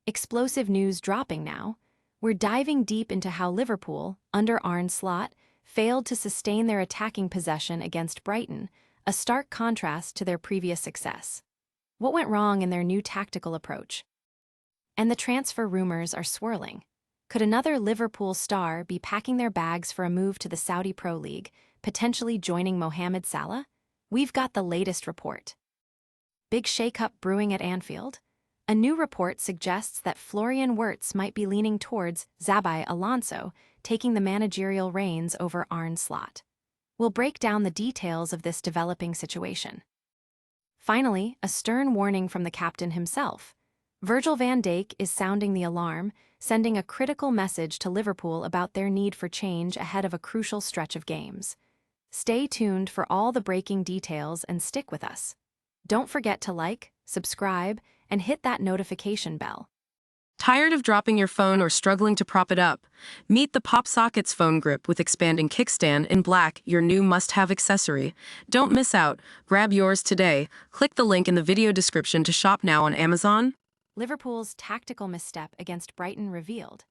Explosive news dropping now. We're diving deep into how Liverpool, under Arne Slot, failed to sustain their attacking possession against Brighton, a stark contrast to their previous success. What went wrong in their new tactical approach? And the transfer rumors are swirling. Could another Liverpool star be packing their bags for a move to the Saudi Pro League, potentially joining Mohamed Salah? We've got the latest report. Big shakeup brewing at Anfield? A new report suggests that Florian Wirtz might be leaning towards Xabi Alonso, taking the managerial reins over Arne Slot. We'll break down the details of this developing situation. Finally, a stern warning from the captain himself. Virgil van Dijk is sounding the alarm, sending a critical message to Liverpool about their need for change ahead of a crucial stretch of games. Stay tuned for all the breaking details and stick with us. Don't forget to like, subscribe, and hit that notification bell. Tired of dropping your phone or struggling to prop it up? Meet the Pop Sockets phone grip with expanding kickstand in black, your new must-have accessory. Don't miss out. Grab yours today. Click the link in the video description to shop now on Amazon. Liverpool's tactical misstep against Brighton revealed.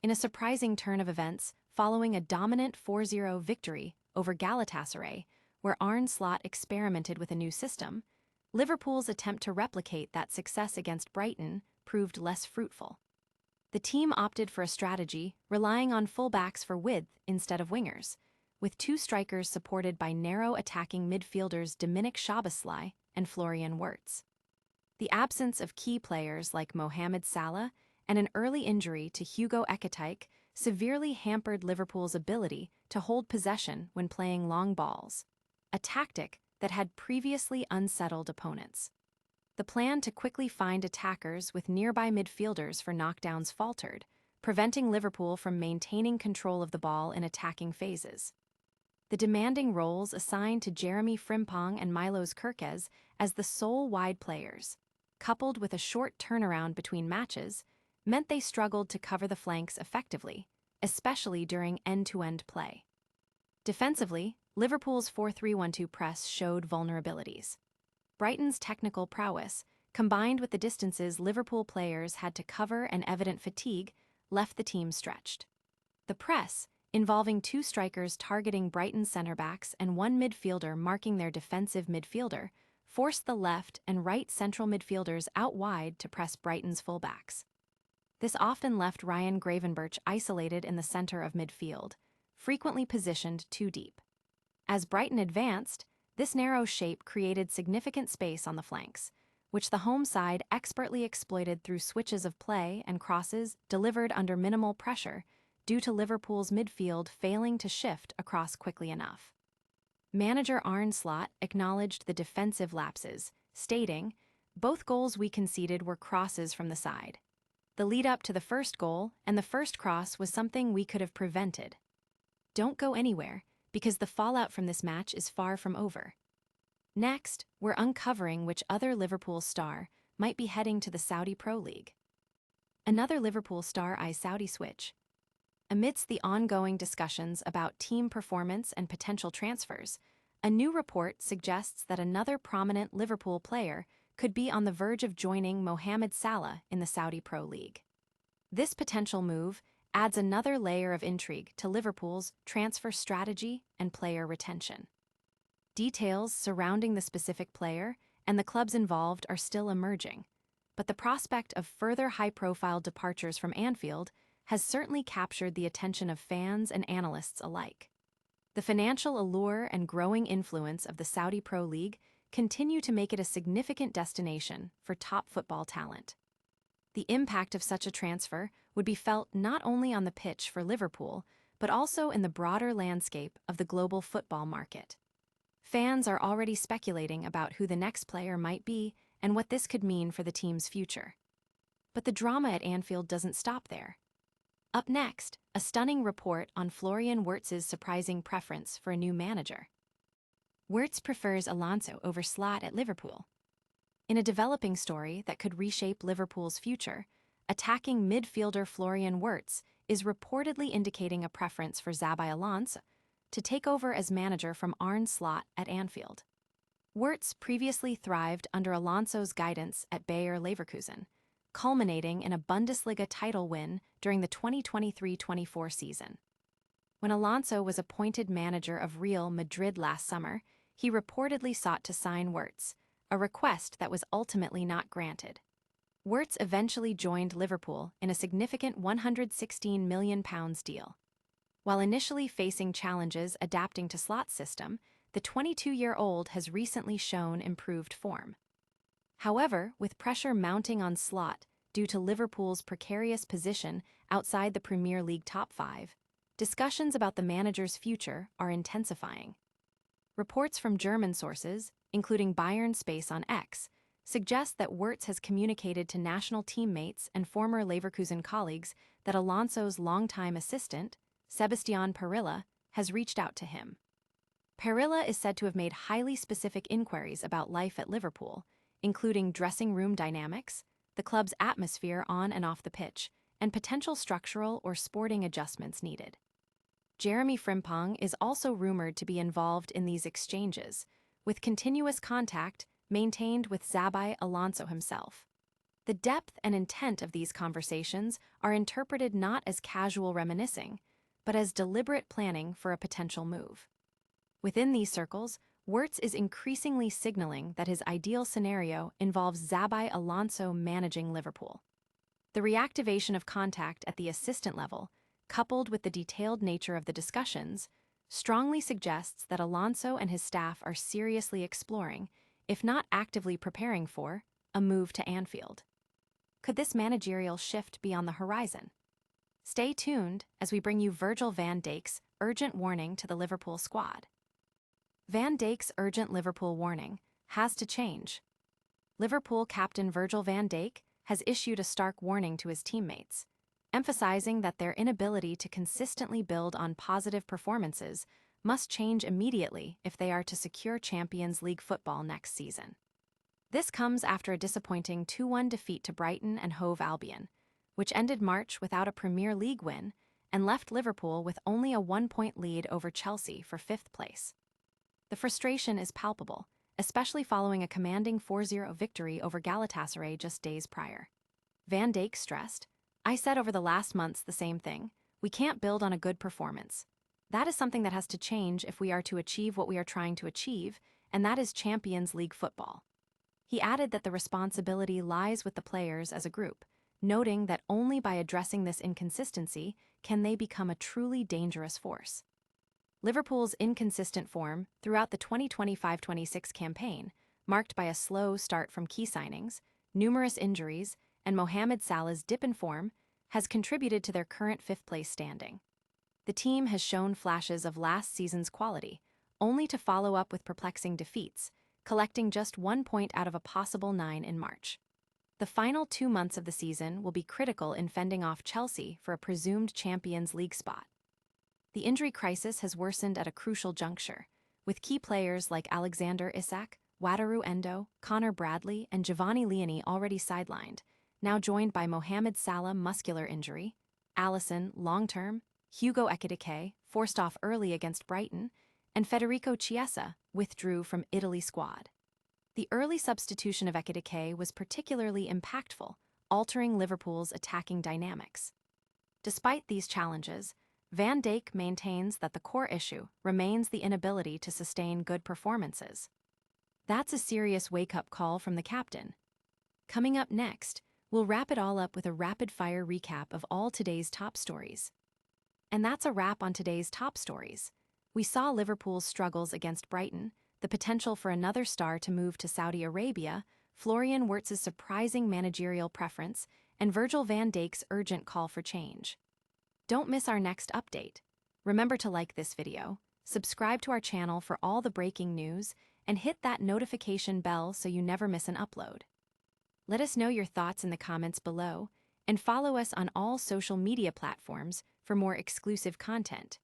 In a surprising turn of events, following a dominant 4-0 victory over Galatasaray, where Arne Slot experimented with a new system, Liverpool's attempt to replicate that success against Brighton proved less fruitful. The team opted for a strategy relying on fullbacks for width instead of wingers, with two strikers supported by narrow attacking midfielders Dominik Szoboszlai and Florian Wirtz. The absence of key players like Mohamed Salah and an early injury to Hugo Ekitike severely hampered Liverpool's ability to hold possession when playing long balls, a tactic that had previously unsettled opponents. The plan to quickly find attackers with nearby midfielders for knockdowns faltered, preventing Liverpool from maintaining control of the ball in attacking phases. The demanding roles assigned to Jeremy Frimpong and Milos Kerkez as the sole wide players, coupled with a short turnaround between matches, meant they struggled to cover the flanks effectively, especially during end-to-end play. Defensively, Liverpool's 4-3-1-2 press showed vulnerabilities. Brighton's technical prowess, combined with the distances Liverpool players had to cover and evident fatigue, left the team stretched. The press, involving two strikers targeting Brighton's centre-backs and one midfielder marking their defensive midfielder, forced the left and right central midfielders out wide to press Brighton's fullbacks. This often left Ryan Gravenberch isolated in the centre of midfield, frequently positioned too deep. As Brighton advanced, this narrow shape created significant space on the flanks, which the home side expertly exploited through switches of play and crosses delivered under minimal pressure due to Liverpool's midfield failing to shift across quickly enough. Manager Arne Slot acknowledged the defensive lapses, stating, "Both goals we conceded were crosses from the side. The lead-up to the first goal and the first cross was something we could have prevented. Don't go anywhere, because the fallout from this match is far from over." Next, we're uncovering which other Liverpool star might be heading to the Saudi Pro League. Another Liverpool star eyes Saudi switch. Amidst the ongoing discussions about team performance and potential transfers, a new report suggests that another prominent Liverpool player could be on the verge of joining Mohamed Salah in the Saudi Pro League. This potential move adds another layer of intrigue to Liverpool's transfer strategy and player retention. Details surrounding the specific player and the clubs involved are still emerging, but the prospect of further high-profile departures from Anfield has certainly captured the attention of fans and analysts alike. The financial allure and growing influence of the Saudi Pro League continue to make it a significant destination for top football talent. The impact of such a transfer would be felt not only on the pitch for Liverpool, but also in the broader landscape of the global football market. Fans are already speculating about who the next player might be and what this could mean for the team's future. But the drama at Anfield doesn't stop there. Up next, a stunning report on Florian Wirtz's surprising preference for a new manager. Wirtz prefers Alonso over Slot at Liverpool. In a developing story that could reshape Liverpool's future, attacking midfielder Florian Wirtz is reportedly indicating a preference for Xabi Alonso to take over as manager from Arne Slot at Anfield. Wirtz previously thrived under Alonso's guidance at Bayer Leverkusen, culminating in a Bundesliga title win during the 2023-24 season. When Alonso was appointed manager of Real Madrid last summer, he reportedly sought to sign Wirtz, a request that was ultimately not granted. Wirtz eventually joined Liverpool in a significant £116 million deal. While initially facing challenges adapting to Slot's system, the 22-year-old has recently shown improved form. However, with pressure mounting on Slot due to Liverpool's precarious position outside the Premier League top five, discussions about the manager's future are intensifying. Reports from German sources, including Bayern Space on X, suggest that Wirtz has communicated to national teammates and former Leverkusen colleagues that Alonso's longtime assistant, Sebastian Parilla, has reached out to him. Parilla is said to have made highly specific inquiries about life at Liverpool, including dressing room dynamics, the club's atmosphere on and off the pitch, and potential structural or sporting adjustments needed. Jeremy Frimpong is also rumored to be involved in these exchanges, with continuous contact maintained with Xabi Alonso himself. The depth and intent of these conversations are interpreted not as casual reminiscing, but as deliberate planning for a potential move. Within these circles, Wirtz is increasingly signaling that his ideal scenario involves Xabi Alonso managing Liverpool. The reactivation of contact at the assistant level, coupled with the detailed nature of the discussions, strongly suggests that Alonso and his staff are seriously exploring, if not actively preparing for, a move to Anfield. Could this managerial shift be on the horizon? Stay tuned as we bring you Virgil van Dijk's urgent warning to the Liverpool squad. Van Dijk's urgent Liverpool warning has to change. Liverpool captain Virgil van Dijk has issued a stark warning to his teammates, emphasizing that their inability to consistently build on positive performances must change immediately if they are to secure Champions League football next season. This comes after a disappointing 2-1 defeat to Brighton and Hove Albion, which ended March without a Premier League win and left Liverpool with only a 1-point lead over Chelsea for 5th place. The frustration is palpable, especially following a commanding 4-0 victory over Galatasaray just days prior. Van Dijk stressed, "I said over the last months the same thing. We can't build on a good performance. That is something that has to change if we are to achieve what we are trying to achieve, and that is Champions League football." He added that the responsibility lies with the players as a group, noting that only by addressing this inconsistency can they become a truly dangerous force. Liverpool's inconsistent form throughout the 2025-26 campaign, marked by a slow start from key signings, numerous injuries, and Mohamed Salah's dip in form, has contributed to their current 5th-place standing. The team has shown flashes of last season's quality, only to follow up with perplexing defeats, collecting just 1 point out of a possible 9 in March. The final 2 months of the season will be critical in fending off Chelsea for a presumed Champions League spot. The injury crisis has worsened at a crucial juncture, with key players like Alexander Isak, Wataru Endo, Connor Bradley, and Giovanni Liani already sidelined, now joined by Mohamed Salah muscular injury, Alisson long-term, Hugo Ekitike forced off early against Brighton, and Federico Chiesa withdrew from Italy squad. The early substitution of Ekitike was particularly impactful, altering Liverpool's attacking dynamics. Despite these challenges, Van Dijk maintains that the core issue remains the inability to sustain good performances. That's a serious wake-up call from the captain. Coming up next, we'll wrap it all up with a rapid-fire recap of all today's top stories. And that's a wrap on today's top stories. We saw Liverpool's struggles against Brighton, the potential for another star to move to Saudi Arabia, Florian Wirtz's surprising managerial preference, and Virgil van Dijk's urgent call for change. Don't miss our next update. Remember to like this video, subscribe to our channel for all the breaking news, and hit that notification bell so you never miss an upload. Let us know your thoughts in the comments below, and follow us on all social media platforms for more exclusive content.